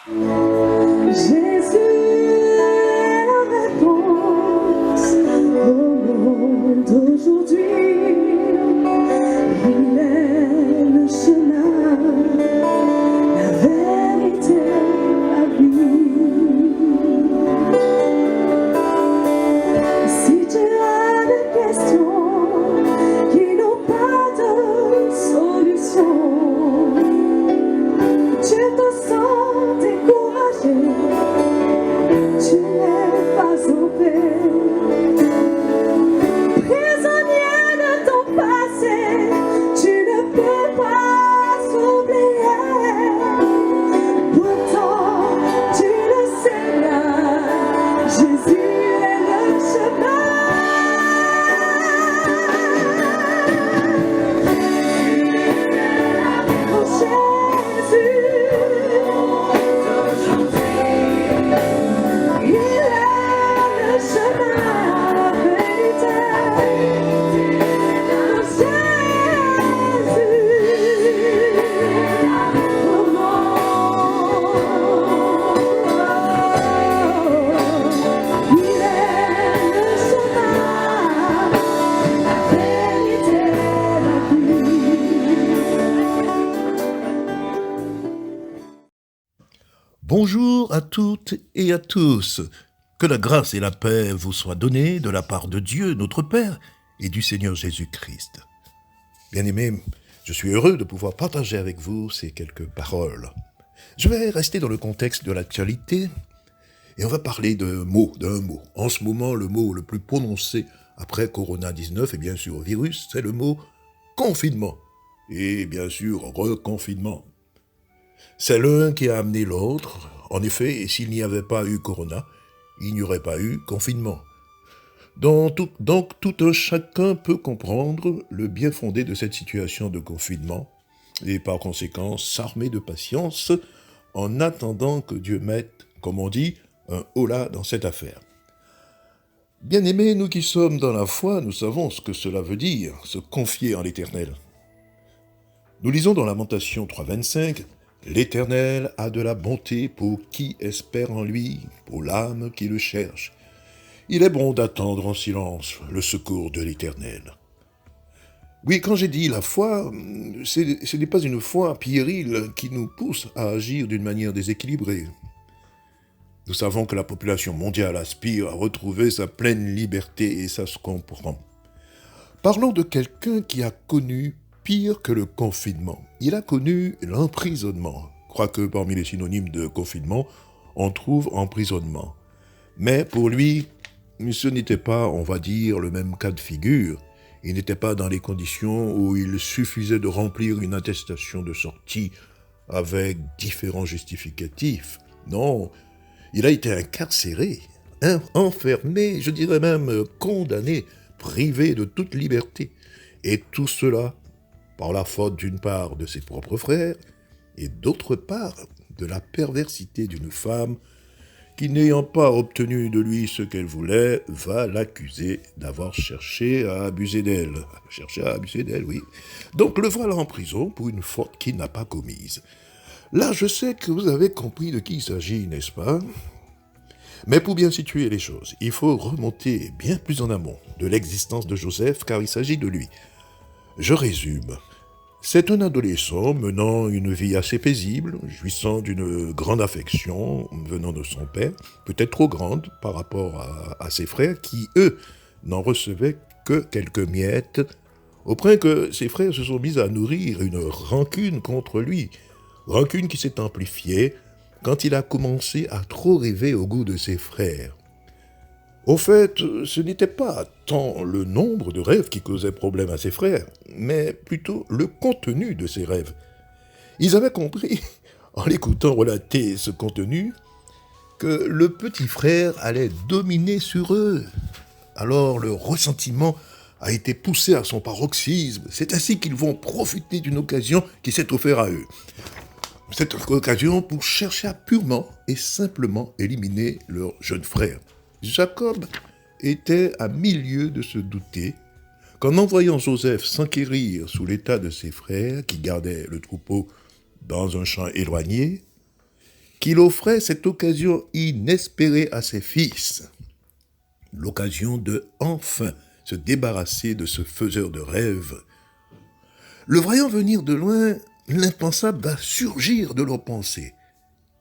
Jésus est la réponse au monde d'aujourd'hui. Il est le chemin, la vérité, la vie. Si tu as des questions qui n'ont pas de solution, tu te sens découragé, tu n'es pas en paix. Prisonnier de ton passé, tu ne peux pas s'oublier. Pourtant, tu le sais bien, Jésus est le chemin. Oh Jésus, il est le chemin, la vérité. Oh Jésus, il est le chemin, la vérité, la vie. Bonjour à toutes et à tous. Que la grâce et la paix vous soient données de la part de Dieu, notre Père, et du Seigneur Jésus-Christ. Bien-aimés, je suis heureux de pouvoir partager avec vous ces quelques paroles. Je vais rester dans le contexte de l'actualité et on va parler d'un mot. En ce moment, le mot le plus prononcé après Corona-19 et bien sûr virus, c'est le mot confinement. Et bien sûr, reconfinement. C'est l'un qui a amené l'autre. En effet, s'il n'y avait pas eu Corona, il n'y aurait pas eu confinement. Donc tout un chacun peut comprendre le bien fondé de cette situation de confinement et par conséquent s'armer de patience en attendant que Dieu mette, comme on dit, un holà dans cette affaire. Bien-aimés, nous qui sommes dans la foi, nous savons ce que cela veut dire, se confier en l'Éternel. Nous lisons dans Lamentation 3,25 « L'Éternel a de la bonté pour qui espère en lui, pour l'âme qui le cherche. Il est bon d'attendre en silence le secours de l'Éternel. » Oui, quand j'ai dit la foi, ce n'est pas une foi puérile qui nous pousse à agir d'une manière déséquilibrée. Nous savons que la population mondiale aspire à retrouver sa pleine liberté et ça se comprend. Parlons de quelqu'un qui a connu pire que le confinement. Il a connu l'emprisonnement. Quoique parmi les synonymes de confinement, on trouve emprisonnement. Mais pour lui, ce n'était pas, on va dire, le même cas de figure. Il n'était pas dans les conditions où il suffisait de remplir une attestation de sortie avec différents justificatifs. Non, il a été incarcéré, enfermé, je dirais même condamné, privé de toute liberté. Et tout cela par la faute d'une part de ses propres frères et d'autre part de la perversité d'une femme qui, n'ayant pas obtenu de lui ce qu'elle voulait, va l'accuser d'avoir cherché à abuser d'elle. Oui. Donc le voilà en prison pour une faute qu'il n'a pas commise. Là, je sais que vous avez compris de qui il s'agit, n'est-ce pas ? Mais pour bien situer les choses, il faut remonter bien plus en amont de l'existence de Joseph, car il s'agit de lui. Je résume. C'est un adolescent menant une vie assez paisible, jouissant d'une grande affection venant de son père, peut-être trop grande par rapport à ses frères qui, eux, n'en recevaient que quelques miettes, au point que ses frères se sont mis à nourrir une rancune contre lui, rancune qui s'est amplifiée quand il a commencé à trop rêver au goût de ses frères. Au fait, ce n'était pas tant le nombre de rêves qui causait problème à ses frères, mais plutôt le contenu de ces rêves. Ils avaient compris, en l'écoutant relater ce contenu, que le petit frère allait dominer sur eux. Alors le ressentiment a été poussé à son paroxysme. C'est ainsi qu'ils vont profiter d'une occasion qui s'est offerte à eux. Cette occasion pour chercher à purement et simplement éliminer leur jeune frère. Jacob était à milieu de se douter qu'en envoyant Joseph s'enquérir sous l'état de ses frères qui gardaient le troupeau dans un champ éloigné, qu'il offrait cette occasion inespérée à ses fils. L'occasion de enfin se débarrasser de ce faiseur de rêves. Le voyant venir de loin, l'impensable va surgir de leurs pensées,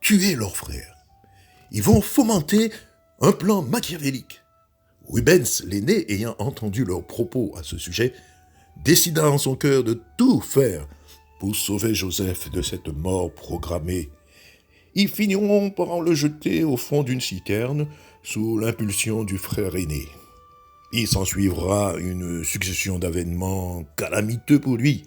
tuer leur frère. Ils vont fomenter un plan machiavélique. Rubens, l'aîné, ayant entendu leurs propos à ce sujet, décida en son cœur de tout faire pour sauver Joseph de cette mort programmée. Ils finiront par le jeter au fond d'une citerne sous l'impulsion du frère aîné. Il s'ensuivra une succession d'événements calamiteux pour lui.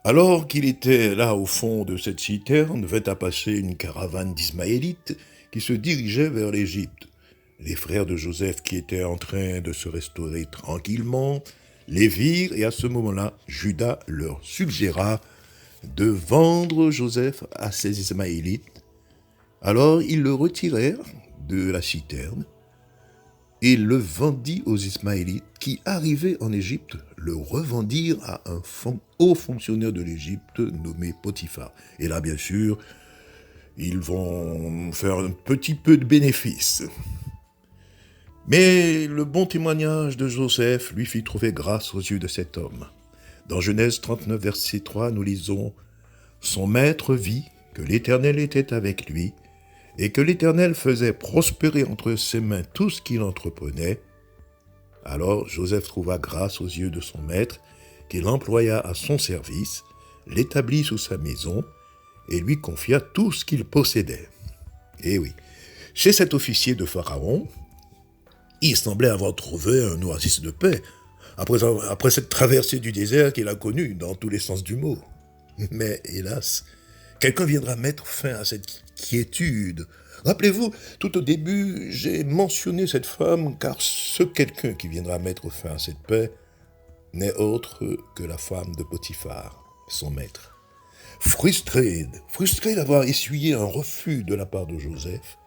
Alors qu'il était là au fond de cette citerne, vint à passer une caravane d'Ismaélites qui se dirigeait vers l'Égypte. Les frères de Joseph, qui étaient en train de se restaurer tranquillement, les virent et à ce moment-là, Judas leur suggéra de vendre Joseph à ces Ismaélites. Alors ils le retirèrent de la citerne et le vendit aux Ismaélites qui, arrivés en Égypte, le revendirent à un haut fonctionnaire de l'Égypte nommé Potiphar. Et là, bien sûr, ils vont faire un petit peu de bénéfice. Mais le bon témoignage de Joseph lui fit trouver grâce aux yeux de cet homme. Dans Genèse 39, verset 3, nous lisons « Son maître vit que l'Éternel était avec lui, et que l'Éternel faisait prospérer entre ses mains tout ce qu'il entreprenait. Alors Joseph trouva grâce aux yeux de son maître, qu'il employa à son service, l'établit sous sa maison, et lui confia tout ce qu'il possédait. » Eh oui, chez cet officier de Pharaon, il semblait avoir trouvé un oasis de paix, après cette traversée du désert qu'il a connue dans tous les sens du mot. Mais hélas, quelqu'un viendra mettre fin à cette quiétude. Rappelez-vous, tout au début, j'ai mentionné cette femme, car ce quelqu'un qui viendra mettre fin à cette paix n'est autre que la femme de Potiphar, son maître. Frustrée d'avoir essuyé un refus de la part de Joseph,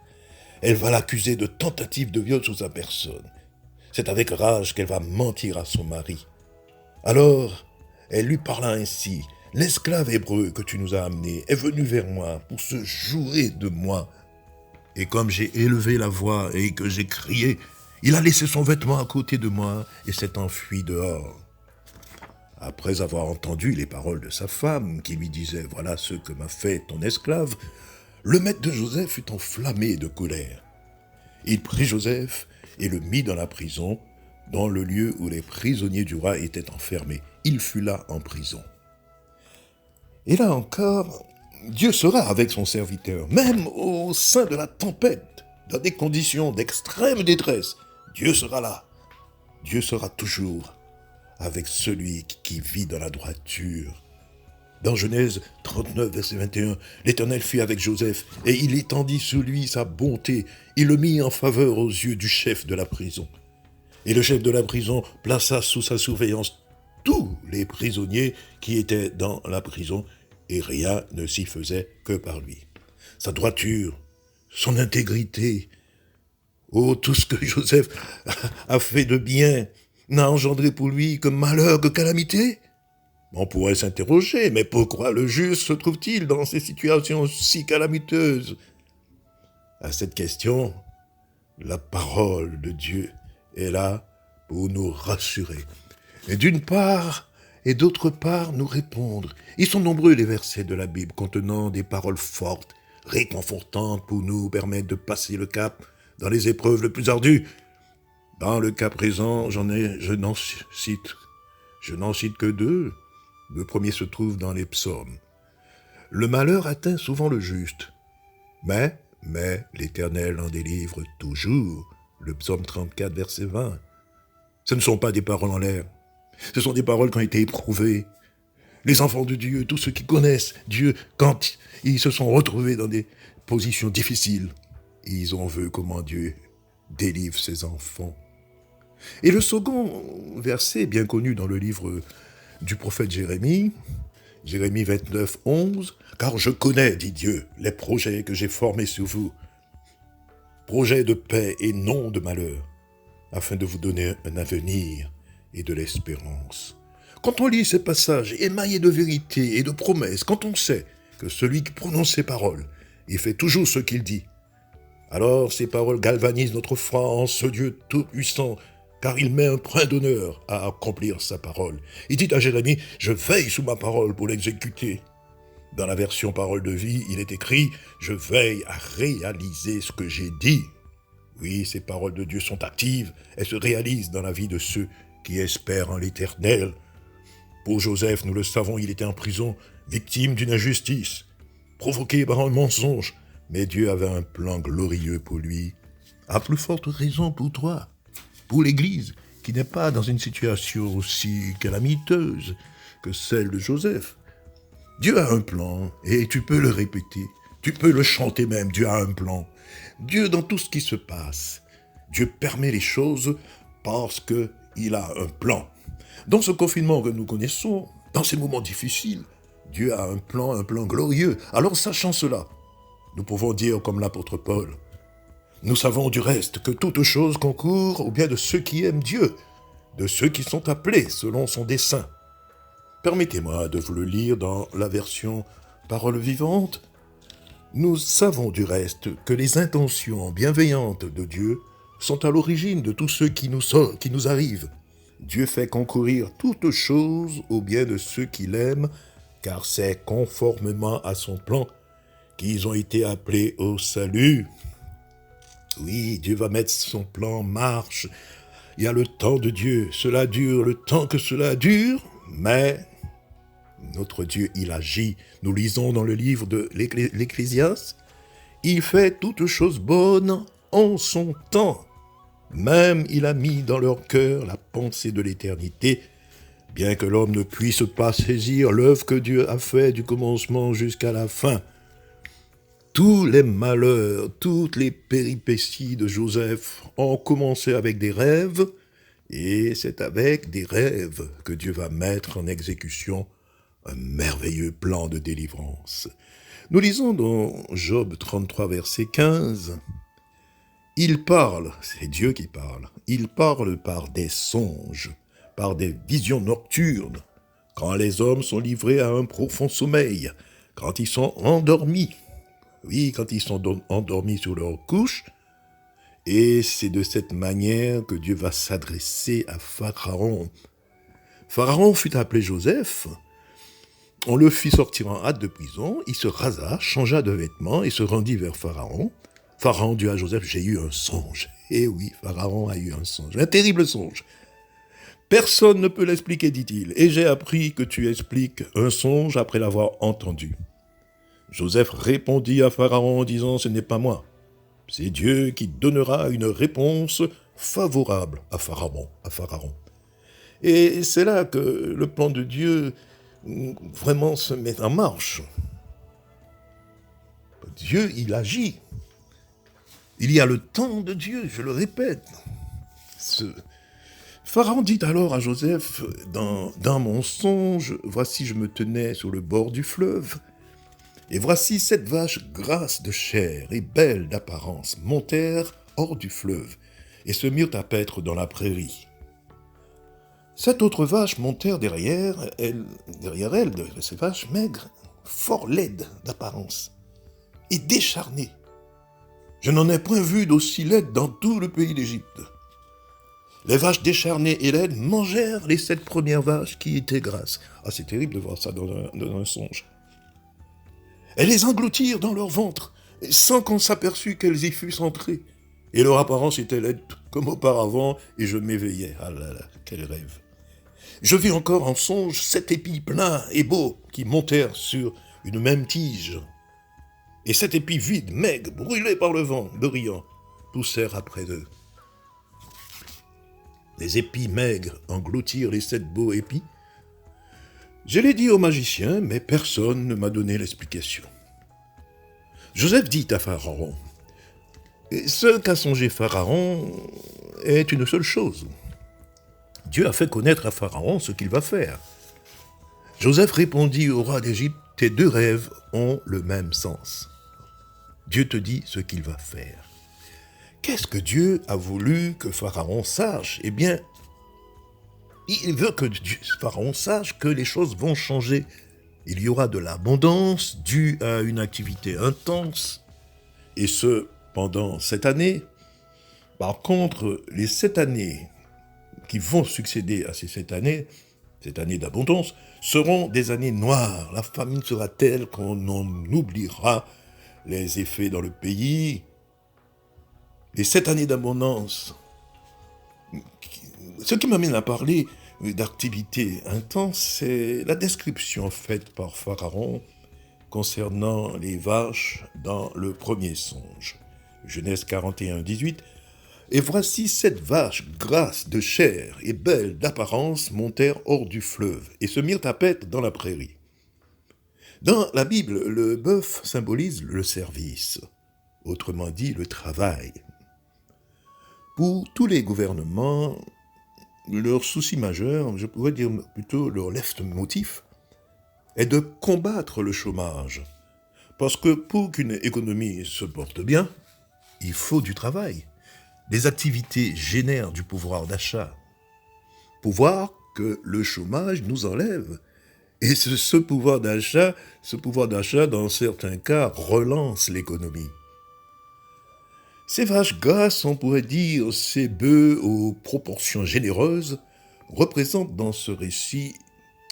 elle va l'accuser de tentative de viol sur sa personne. C'est avec rage qu'elle va mentir à son mari. Alors, elle lui parla ainsi. « L'esclave hébreu que tu nous as amené est venu vers moi pour se jouer de moi. Et comme j'ai élevé la voix et que j'ai crié, il a laissé son vêtement à côté de moi et s'est enfui dehors. » Après avoir entendu les paroles de sa femme qui lui disait « Voilà ce que m'a fait ton esclave », le maître de Joseph fut enflammé de colère. Il prit Joseph et le mit dans la prison, dans le lieu où les prisonniers du roi étaient enfermés. Il fut là en prison. Et là encore, Dieu sera avec son serviteur, même au sein de la tempête, dans des conditions d'extrême détresse. Dieu sera là. Dieu sera toujours avec celui qui vit dans la droiture. Dans Genèse 39, verset 21, l'Éternel fut avec Joseph, et il étendit sur lui sa bonté. Il le mit en faveur aux yeux du chef de la prison. Et le chef de la prison plaça sous sa surveillance tous les prisonniers qui étaient dans la prison, et rien ne s'y faisait que par lui. Sa droiture, son intégrité, oh, tout ce que Joseph a fait de bien n'a engendré pour lui que malheur, que calamité. On pourrait s'interroger, mais pourquoi le juste se trouve-t-il dans ces situations si calamiteuses? À cette question, la parole de Dieu est là pour nous rassurer. Et d'une part et d'autre part nous répondre. Ils sont nombreux les versets de la Bible contenant des paroles fortes, réconfortantes pour nous permettre de passer le cap dans les épreuves les plus ardues. Dans le cas présent, je n'en cite que deux. Le premier se trouve dans les psaumes. Le malheur atteint souvent le juste, mais l'Éternel en délivre toujours. Le psaume 34, verset 20. Ce ne sont pas des paroles en l'air. Ce sont des paroles qui ont été éprouvées. Les enfants de Dieu, tous ceux qui connaissent Dieu, quand ils se sont retrouvés dans des positions difficiles, ils ont vu comment Dieu délivre ses enfants. Et le second verset, bien connu dans le livre du prophète Jérémie 29, 11, « Car je connais, dit Dieu, les projets que j'ai formés sur vous, projets de paix et non de malheur, afin de vous donner un avenir et de l'espérance. » Quand on lit ces passages émaillés de vérité et de promesses, quand on sait que celui qui prononce ces paroles Il fait toujours ce qu'il dit. Alors ces paroles galvanisent notre foi en ce Dieu tout-puissant, car il met un point d'honneur à accomplir sa parole. Il dit à Jérémie, « Je veille sous ma parole pour l'exécuter. » Dans la version parole de vie, il est écrit, « Je veille à réaliser ce que j'ai dit. » Oui, ces paroles de Dieu sont actives, elles se réalisent dans la vie de ceux qui espèrent en l'Éternel. Pour Joseph, nous le savons, il était en prison, victime d'une injustice, provoqué par un mensonge, mais Dieu avait un plan glorieux pour lui. À plus forte raison pour toi, pour l'Église, qui n'est pas dans une situation aussi calamiteuse que celle de Joseph. Dieu a un plan, et tu peux le répéter, tu peux le chanter même, Dieu a un plan. Dieu, dans tout ce qui se passe, Dieu permet les choses parce qu'il a un plan. Dans ce confinement que nous connaissons, dans ces moments difficiles, Dieu a un plan glorieux. Alors sachant cela, nous pouvons dire comme l'apôtre Paul, nous savons du reste que toute chose concourt au bien de ceux qui aiment Dieu, de ceux qui sont appelés selon son dessein. Permettez-moi de vous le lire dans la version Parole vivante. Nous savons du reste que les intentions bienveillantes de Dieu sont à l'origine de tout ce qui nous arrive. Dieu fait concourir toutes choses au bien de ceux qui l'aiment, car c'est conformément à son plan qu'ils ont été appelés au salut. Oui, Dieu va mettre son plan en marche. Il y a le temps de Dieu, cela dure le temps que cela dure, mais notre Dieu, il agit. Nous lisons dans le livre de l'Ecclésiaste, il fait toutes choses bonnes en son temps. Même il a mis dans leur cœur la pensée de l'éternité, bien que l'homme ne puisse pas saisir l'œuvre que Dieu a fait du commencement jusqu'à la fin. Tous les malheurs, toutes les péripéties de Joseph ont commencé avec des rêves, et c'est avec des rêves que Dieu va mettre en exécution un merveilleux plan de délivrance. Nous lisons dans Job 33, verset 15, « Il parle, c'est Dieu qui parle, il parle par des songes, par des visions nocturnes, quand les hommes sont livrés à un profond sommeil, quand ils sont endormis. » Oui, quand ils sont endormis sur leur couche, et c'est de cette manière que Dieu va s'adresser à Pharaon. Pharaon fut appelé Joseph, on le fit sortir en hâte de prison, il se rasa, changea de vêtements et se rendit vers Pharaon. Pharaon dit à Joseph, j'ai eu un songe. Eh oui, Pharaon a eu un songe, un terrible songe. Personne ne peut l'expliquer, dit-il, et j'ai appris que tu expliques un songe après l'avoir entendu. Joseph répondit à Pharaon en disant, ce n'est pas moi, c'est Dieu qui donnera une réponse favorable à Pharaon. Et c'est là que le plan de Dieu vraiment se met en marche. Dieu, il agit. Il y a le temps de Dieu, je le répète. Pharaon dit alors à Joseph, dans mon songe, voici je me tenais sur le bord du fleuve, et voici 7 vaches grasses de chair et belles d'apparence montèrent hors du fleuve et se mirent à paître dans la prairie. 7 autres vaches montèrent derrière elles, ces vaches maigres, fort laides d'apparence et décharnées. Je n'en ai point vu d'aussi laides dans tout le pays d'Égypte. Les vaches décharnées et laides mangèrent les 7 premières vaches qui étaient grasses. Ah, c'est terrible de voir ça dans un songe. Elles les engloutirent dans leur ventre, sans qu'on s'aperçût qu'elles y fussent entrées. Et leur apparence était laide comme auparavant, et je m'éveillais. Ah là là, quel rêve! Je vis encore en songe 7 épis pleins et beaux qui montèrent sur une même tige. Et 7 épis vides, maigres, brûlés par le vent, brillant, poussèrent après eux. Les épis maigres engloutirent les 7 beaux épis. Je l'ai dit au magicien, mais personne ne m'a donné l'explication. Joseph dit à Pharaon, « Ce qu'a songé Pharaon est une seule chose. Dieu a fait connaître à Pharaon ce qu'il va faire. » Joseph répondit au roi d'Égypte, « Tes 2 rêves ont le même sens. Dieu te dit ce qu'il va faire. » Qu'est-ce que Dieu a voulu que Pharaon sache? Eh bien, il veut que Pharaon sache que les choses vont changer Il y aura de l'abondance due à une activité intense, et ce, pendant 7 années. Par contre, les 7 années qui vont succéder à ces 7 années d'abondance, seront des années noires. La famine sera telle qu'on en oubliera les effets dans le pays. Les 7 années d'abondance, ce qui m'amène à parler d'activité intense, c'est la description faite par Pharaon concernant les vaches dans le premier songe. Genèse 41, 18. Et voici 7 vaches grasses de chair et belles d'apparence montèrent hors du fleuve et se mirent à paître dans la prairie. Dans la Bible, le bœuf symbolise le service, autrement dit le travail. Pour tous les gouvernements, leur souci majeur, je pourrais dire plutôt leur leitmotiv, est de combattre le chômage. Parce que pour qu'une économie se porte bien, il faut du travail. Les activités génèrent du pouvoir d'achat. Pouvoir que le chômage nous enlève. Et ce pouvoir d'achat, dans certains cas, relance l'économie. Ces vaches grasses, on pourrait dire, ces bœufs aux proportions généreuses, représentent dans ce récit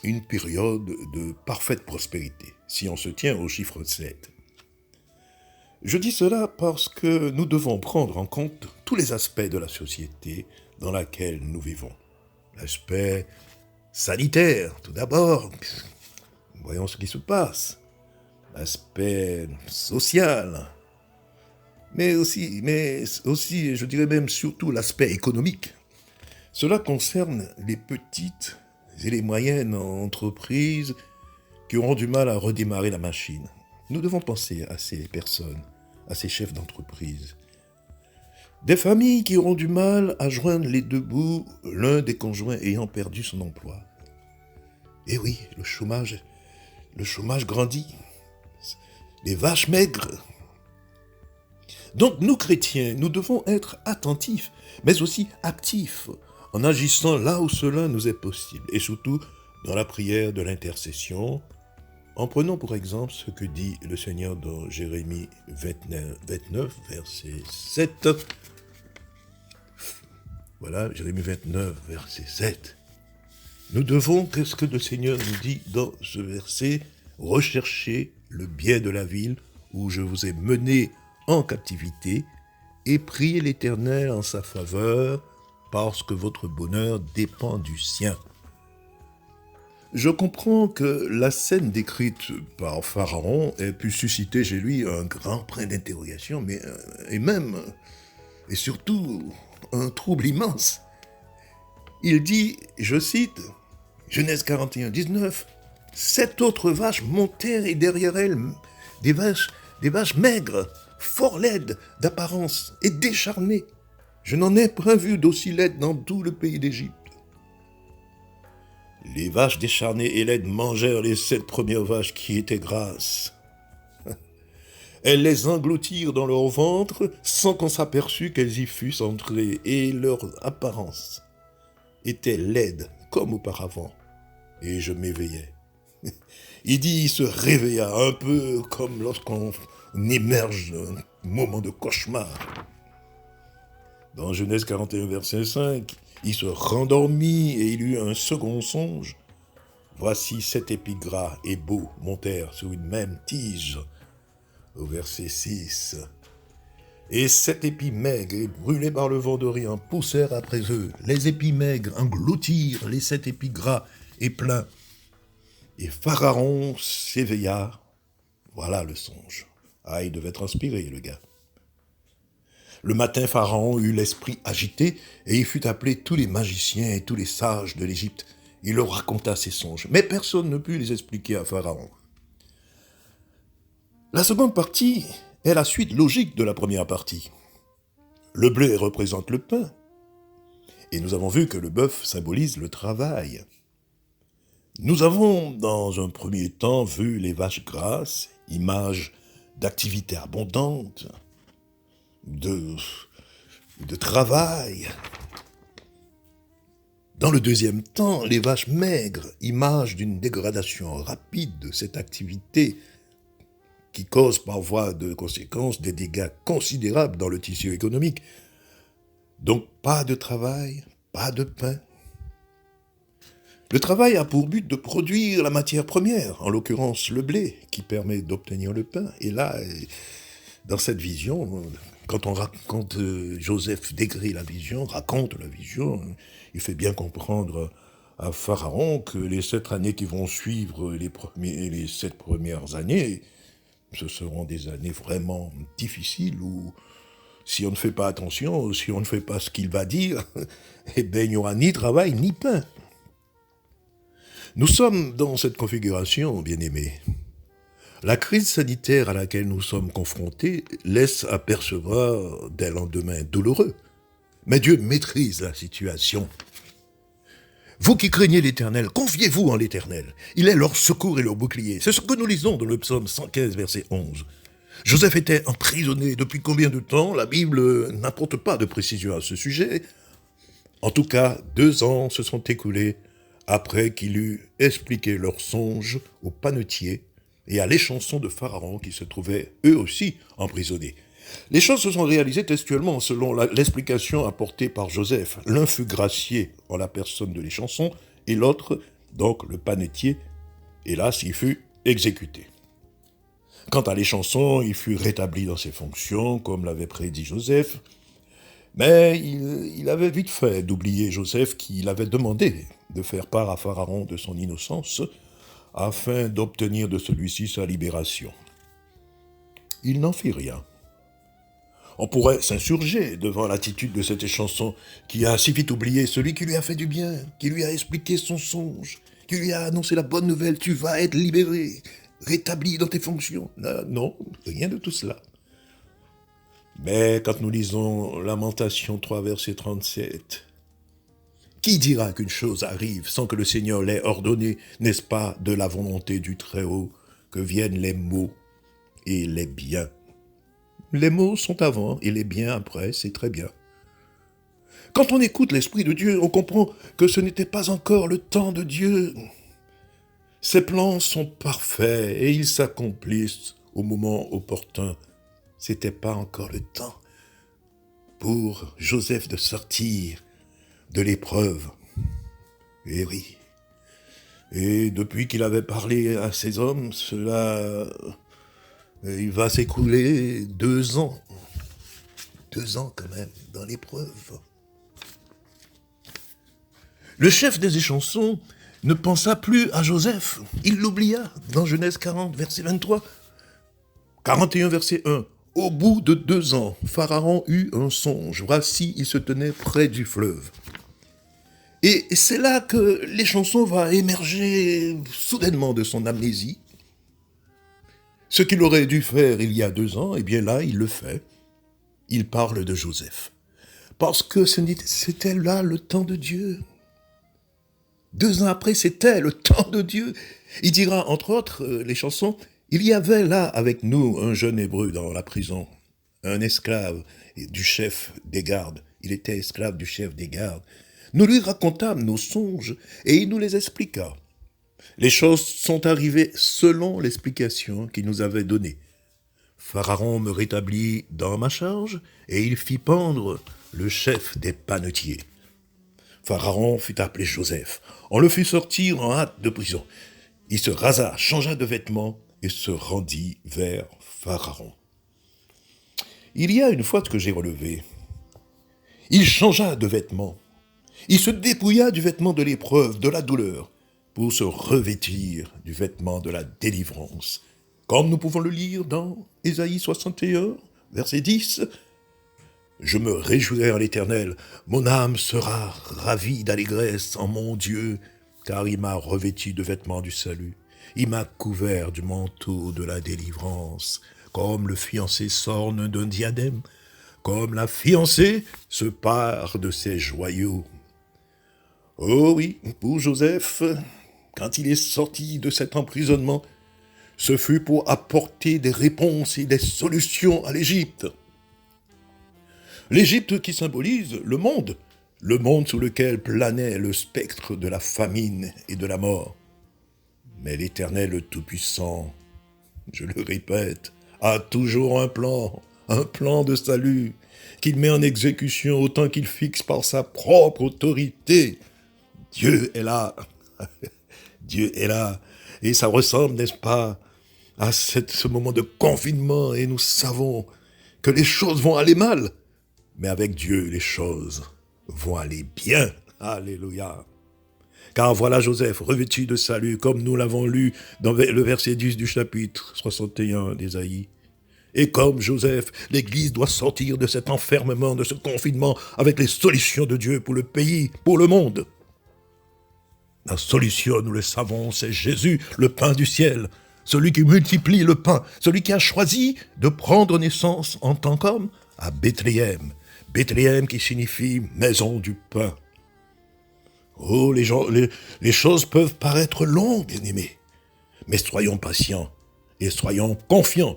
une période de parfaite prospérité, si on se tient au chiffre 7. Je dis cela parce que nous devons prendre en compte tous les aspects de la société dans laquelle nous vivons. L'aspect sanitaire, tout d'abord. Voyons ce qui se passe. L'aspect social. Mais aussi, je dirais même surtout l'aspect économique. Cela concerne les petites et les moyennes entreprises qui auront du mal à redémarrer la machine. Nous devons penser à ces personnes, à ces chefs d'entreprise. Des familles qui auront du mal à joindre les deux bouts, l'un des conjoints ayant perdu son emploi. Et oui, le chômage grandit. Les vaches maigres. Donc nous, chrétiens, nous devons être attentifs, mais aussi actifs, en agissant là où cela nous est possible, et surtout dans la prière de l'intercession, en prenant pour exemple ce que dit le Seigneur dans Jérémie 29, verset 7. Voilà, Jérémie 29, verset 7. Nous devons, qu'est-ce que le Seigneur nous dit dans ce verset? Recherchez le bien de la ville où je vous ai mené en captivité et priez l'Éternel en sa faveur parce que votre bonheur dépend du sien. Je comprends que la scène décrite par Pharaon ait pu susciter chez lui un grand point d'interrogation, et surtout un trouble immense. Il dit, je cite, Genèse 41, 19, « 7 autres vaches montèrent et derrière elles des vaches maigres, fort laides d'apparence et décharnées. Je n'en ai point vu d'aussi laides dans tout le pays d'Égypte. » Les vaches décharnées et laides mangèrent les 7 premières vaches qui étaient grasses. Elles les engloutirent dans leur ventre sans qu'on s'aperçût qu'elles y fussent entrées, et leur apparence était laide comme auparavant. Et je m'éveillai. Il dit, il se réveilla un peu comme lorsqu'on émerge d'un moment de cauchemar. Dans Genèse 41, verset 5, il se rendormit et il eut un second songe. Voici 7 épis gras et beaux montèrent sur une même tige. Au verset 6. Et 7 épis maigres et brûlés par le vent d'Orient poussèrent après eux. Les épis maigres engloutirent les 7 épis gras et pleins. Et Pharaon s'éveilla. Voilà le songe. Ah, il devait transpirer, le gars. Le matin, Pharaon eut l'esprit agité et il fut appelé tous les magiciens et tous les sages de l'Égypte. Il leur raconta ses songes, mais personne ne put les expliquer à Pharaon. La seconde partie est la suite logique de la première partie. Le blé représente le pain, et nous avons vu que le bœuf symbolise le travail. Nous avons, dans un premier temps, vu les vaches grasses, image d'activité abondante, de travail, Dans le deuxième temps, les vaches maigres, image d'une dégradation rapide de cette activité qui cause par voie de conséquence des dégâts considérables dans le tissu économique. Donc pas de travail, pas de pain. Le travail a pour but de produire la matière première, en l'occurrence le blé, qui permet d'obtenir le pain. Et là, dans cette vision, quand Joseph décrit la vision, raconte la vision, il fait bien comprendre à Pharaon que les 7 années qui vont suivre les 7 premières années, ce seront des années vraiment difficiles où, si on ne fait pas attention, si on ne fait pas ce qu'il va dire, eh bien, il n'y aura ni travail ni pain. Nous sommes dans cette configuration, bien-aimés. La crise sanitaire à laquelle nous sommes confrontés laisse apercevoir des lendemains douloureux. Mais Dieu maîtrise la situation. Vous qui craignez l'Éternel, confiez-vous en l'Éternel. Il est leur secours et leur bouclier. C'est ce que nous lisons dans le psaume 115, verset 11. Joseph était emprisonné depuis combien de temps? La Bible n'apporte pas de précision à ce sujet. En tout cas, 2 ans se sont écoulés après qu'il eut expliqué leur songe aux panetiers et à l'échanson de Pharaon qui se trouvaient eux aussi emprisonnés. Les choses se sont réalisées textuellement selon l'explication apportée par Joseph. L'un fut gracié en la personne de l'échanson et l'autre, donc le panetier, hélas, il fut exécuté. Quant à l'échanson, il fut rétabli dans ses fonctions, comme l'avait prédit Joseph, mais il avait vite fait d'oublier Joseph qui l'avait demandé de faire part à Pharaon de son innocence afin d'obtenir de celui-ci sa libération. Il n'en fit rien. On pourrait s'insurger devant l'attitude de cette échanson qui a si vite oublié celui qui lui a fait du bien, qui lui a expliqué son songe, qui lui a annoncé la bonne nouvelle, tu vas être libéré, rétabli dans tes fonctions. Non, rien de tout cela. Mais quand nous lisons Lamentation 3, verset 37, qui dira qu'une chose arrive sans que le Seigneur l'ait ordonné, n'est-ce pas de la volonté du Très-Haut que viennent les maux et les biens? Les maux sont avant et les biens après, c'est très bien. Quand on écoute l'Esprit de Dieu, on comprend que ce n'était pas encore le temps de Dieu. Ses plans sont parfaits et ils s'accomplissent au moment opportun. C'était pas encore le temps pour Joseph de sortir de l'épreuve. Eh oui. Et depuis qu'il avait parlé à ces hommes, il va s'écouler 2 ans. 2 ans quand même, dans l'épreuve. Le chef des échansons ne pensa plus à Joseph. Il l'oublia dans Genèse 40, verset 23. 41, verset 1. Au bout de 2 ans, Pharaon eut un songe. Voici, il se tenait près du fleuve. Et c'est là que l'échanson va émerger soudainement de son amnésie. Ce qu'il aurait dû faire il y a 2 ans, eh bien là, il le fait. Il parle de Joseph. Parce que c'était là le temps de Dieu. 2 ans après, c'était le temps de Dieu. Il dira, entre autres, les chansons, il y avait là avec nous un jeune hébreu dans la prison, un esclave du chef des gardes. Il était esclave du chef des gardes. Nous lui racontâmes nos songes et il nous les expliqua. Les choses sont arrivées selon l'explication qu'il nous avait donnée. Pharaon me rétablit dans ma charge et il fit pendre le chef des panetiers. Pharaon fut appelé Joseph. On le fit sortir en hâte de prison. Il se rasa, changea de vêtements et se rendit vers Pharaon. Il y a une fois ce que j'ai relevé. Il changea de vêtements. Il se dépouilla du vêtement de l'épreuve, de la douleur, pour se revêtir du vêtement de la délivrance. Comme nous pouvons le lire dans Ésaïe 61, verset 10. « Je me réjouirai en l'Éternel, mon âme sera ravie d'allégresse en mon Dieu, car il m'a revêtu de vêtements du salut. Il m'a couvert du manteau de la délivrance, comme le fiancé s'orne d'un diadème, comme la fiancée se pare de ses joyaux. » Oh oui, pour Joseph, quand il est sorti de cet emprisonnement, ce fut pour apporter des réponses et des solutions à l'Égypte. L'Égypte qui symbolise le monde, le monde sous lequel planait le spectre de la famine et de la mort. Mais l'Éternel le Tout-Puissant, je le répète, a toujours un plan de salut, qu'il met en exécution autant qu'il fixe par sa propre autorité. Dieu est là, Dieu est là, et ça ressemble, n'est-ce pas, à ce moment de confinement, et nous savons que les choses vont aller mal, mais avec Dieu, les choses vont aller bien. Alléluia. Car voilà Joseph, revêtu de salut, comme nous l'avons lu dans le verset 10 du chapitre 61 d'Ésaïe. Et comme Joseph, l'Église doit sortir de cet enfermement, de ce confinement, avec les solutions de Dieu pour le pays, pour le monde. La solution, nous le savons, c'est Jésus, le pain du ciel, celui qui multiplie le pain, celui qui a choisi de prendre naissance en tant qu'homme à Bethléem. Bethléem qui signifie maison du pain. Oh, les choses peuvent paraître longues, bien-aimés, mais soyons patients et soyons confiants.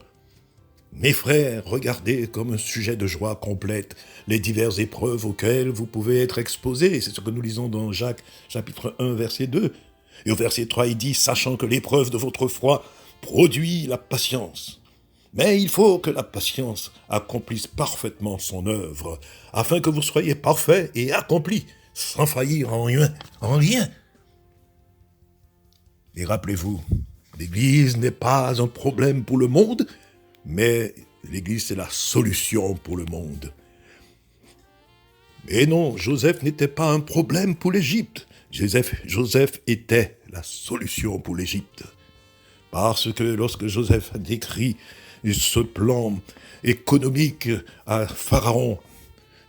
Mes frères, regardez comme un sujet de joie complète les diverses épreuves auxquelles vous pouvez être exposés. C'est ce que nous lisons dans Jacques, chapitre 1, verset 2. Et au verset 3, il dit « Sachant que l'épreuve de votre foi produit la patience. Mais il faut que la patience accomplisse parfaitement son œuvre, afin que vous soyez parfaits et accomplis, sans faillir en rien. » Et rappelez-vous, l'Église n'est pas un problème pour le monde, mais l'Église, c'est la solution pour le monde. Et non, Joseph n'était pas un problème pour l'Égypte. Joseph était la solution pour l'Égypte. Parce que lorsque Joseph a décrit ce plan économique à Pharaon,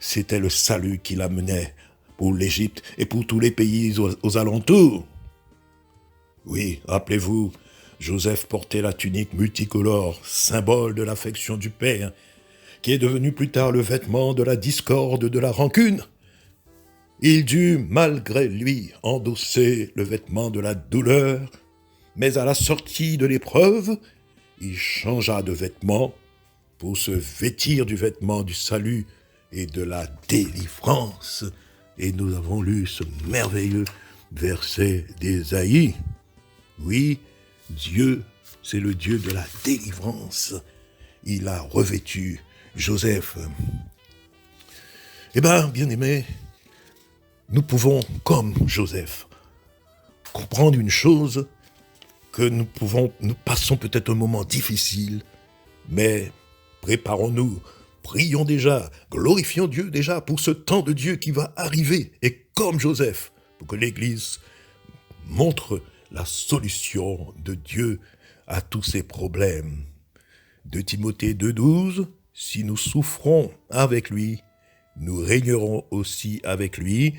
c'était le salut qu'il amenait pour l'Égypte et pour tous les pays aux alentours. Oui, rappelez-vous, Joseph portait la tunique multicolore, symbole de l'affection du Père, qui est devenu plus tard le vêtement de la discorde, de la rancune. Il dut, malgré lui, endosser le vêtement de la douleur, mais à la sortie de l'épreuve, il changea de vêtement pour se vêtir du vêtement du salut et de la délivrance. Et nous avons lu ce merveilleux verset d'Ésaïe. Oui, Dieu, c'est le Dieu de la délivrance. Il a revêtu Joseph. Eh bien, bien-aimés, nous pouvons, comme Joseph, comprendre une chose, que nous passons peut-être un moment difficile, mais préparons-nous, prions déjà, glorifions Dieu déjà pour ce temps de Dieu qui va arriver, et comme Joseph, pour que l'Église montre la solution de Dieu à tous ces problèmes. 2 Timothée 2,12, si nous souffrons avec lui, nous régnerons aussi avec lui.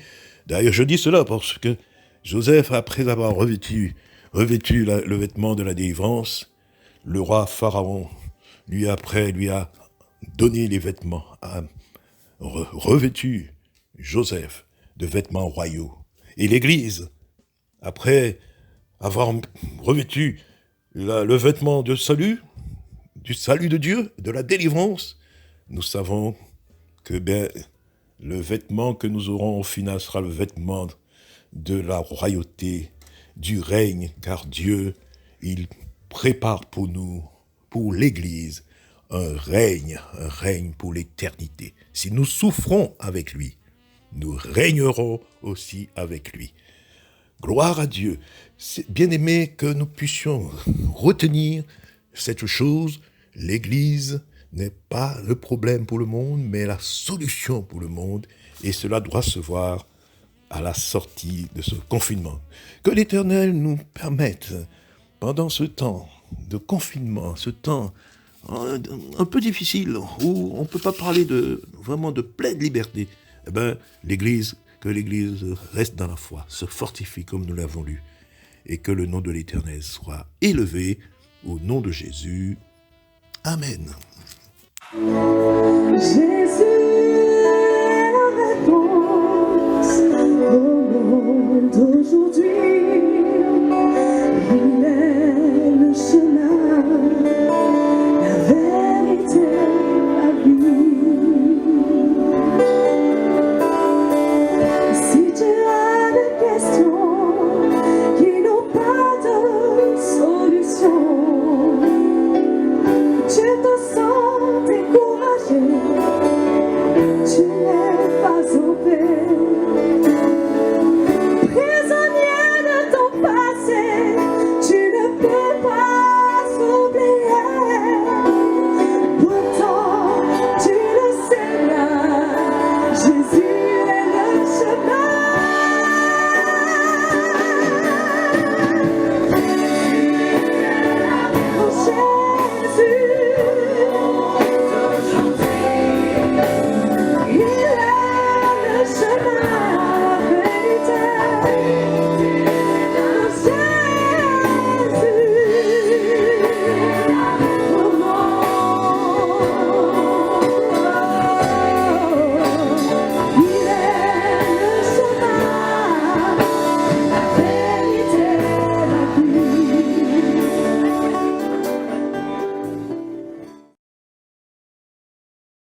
D'ailleurs, je dis cela parce que Joseph, après avoir revêtu le vêtement de la délivrance, le roi Pharaon, lui a donné les vêtements, a revêtu Joseph de vêtements royaux. Et l'Église, après avoir revêtu le vêtement de salut, du salut de Dieu, de la délivrance, nous savons que le vêtement que nous aurons au final sera le vêtement de la royauté, du règne, car Dieu, il prépare pour nous, pour l'Église, un règne pour l'éternité. Si nous souffrons avec lui, nous régnerons aussi avec lui. Gloire à Dieu. C'est bien aimé que nous puissions retenir cette chose. L'Église n'est pas le problème pour le monde, mais la solution pour le monde. Et cela doit se voir à la sortie de ce confinement. Que l'Éternel nous permette, pendant ce temps de confinement, ce temps un peu difficile, où on ne peut pas parler vraiment de pleine liberté, que l'Église reste dans la foi, se fortifie comme nous l'avons lu, et que le nom de l'Éternel soit élevé au nom de Jésus. Amen.